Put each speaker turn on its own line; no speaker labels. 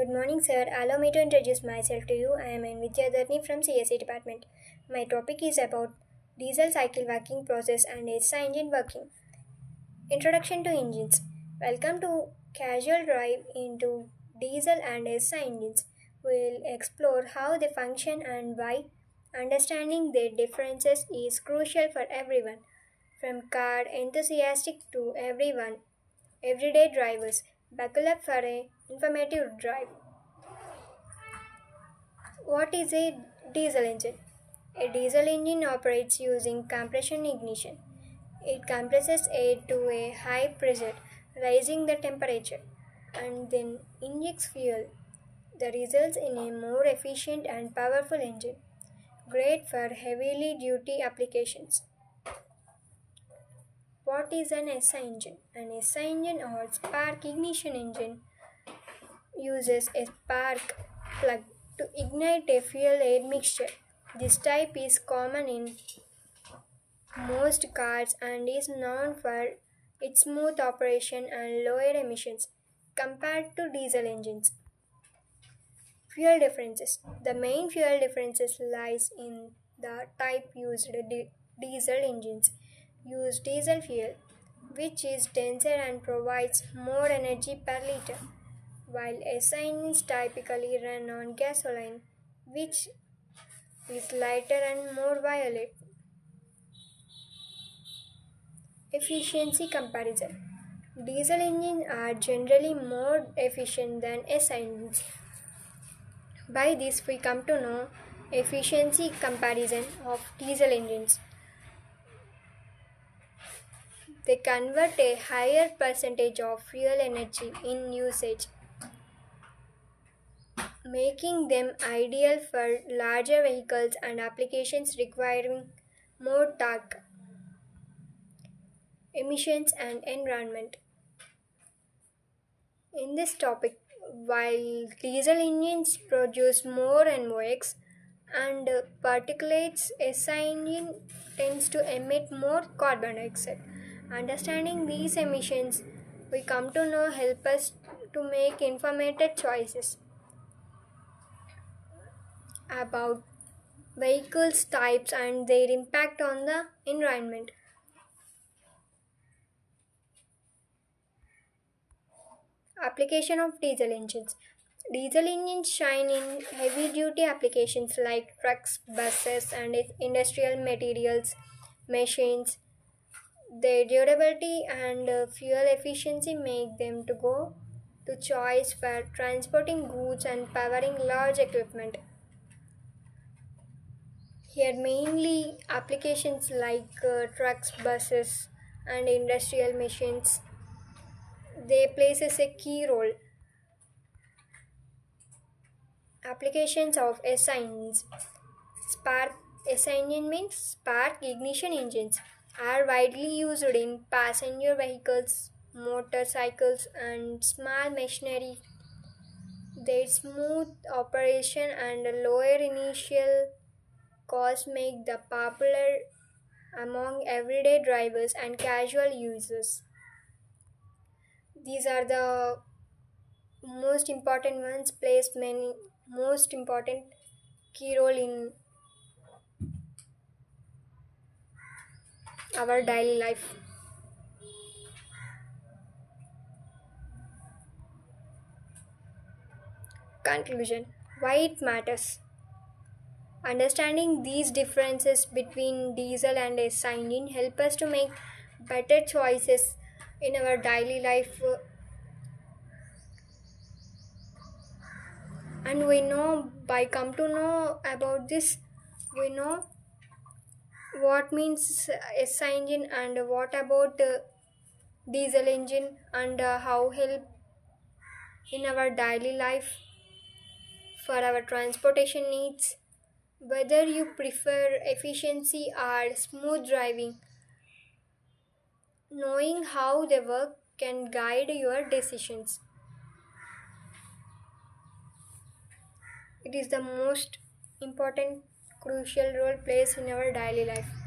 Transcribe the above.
Good morning, sir. Allow me to introduce myself to you. I am N. Vidyadharni from CSE department. My topic is about diesel cycle working process and SI engine working. Introduction to engines. Welcome to Casual Drive into diesel and SI engines. We'll explore how they function and why understanding their differences is crucial for everyone, from car enthusiastic to everyday drivers. Buckle up for a informative drive. What is a diesel engine? A diesel engine operates using compression ignition. It compresses air to a high pressure, raising the temperature, and then injects fuel. The results in a more efficient and powerful engine, great for heavily duty applications. What is an SI engine? An SI engine or spark ignition engine uses a spark plug to ignite a fuel air mixture. This type is common in most cars and is known for its smooth operation and lower emissions compared to diesel engines. Fuel differences. The main fuel differences lies in the type used. Diesel engines use diesel fuel, which is denser and provides more energy per liter, while SI engines typically run on gasoline, which is lighter and more violent. Efficiency comparison. Diesel engines are generally more efficient than SI engines. By this, we come to know efficiency comparison of diesel engines. They convert a higher percentage of fuel energy in usage, making them ideal for larger vehicles and applications requiring more torque. Emissions and environment. In this topic, while diesel engines produce more NOx and particulates, SI engine tends to emit more carbon dioxide. Understanding these emissions, we come to know help us to make informed choices about vehicles types and their impact on the environment. Application of diesel engines. Diesel engines shine in heavy duty applications like trucks, buses, and industrial materials, machines. Their durability and fuel efficiency make them to go to choice for transporting goods and powering large equipment. Here mainly applications like trucks, buses, and industrial machines. They places a key role. Applications of SI engines. Spark SI engine means spark ignition engines are widely used in passenger vehicles, motorcycles, and small machinery. Their smooth operation and lower initial cost make them popular among everyday drivers and casual users. These are the most important ones, plays many most important key role in our daily life. Conclusion. Why it matters. Understanding these differences between diesel and SI engine help us to make better choices in our daily life, and we know by come to know about this, we know what means SI engine and what about diesel engine and how help in our daily life for our transportation needs. Whether you prefer efficiency or smooth driving, knowing how they work can guide your decisions. It is the most important crucial role plays in our daily life.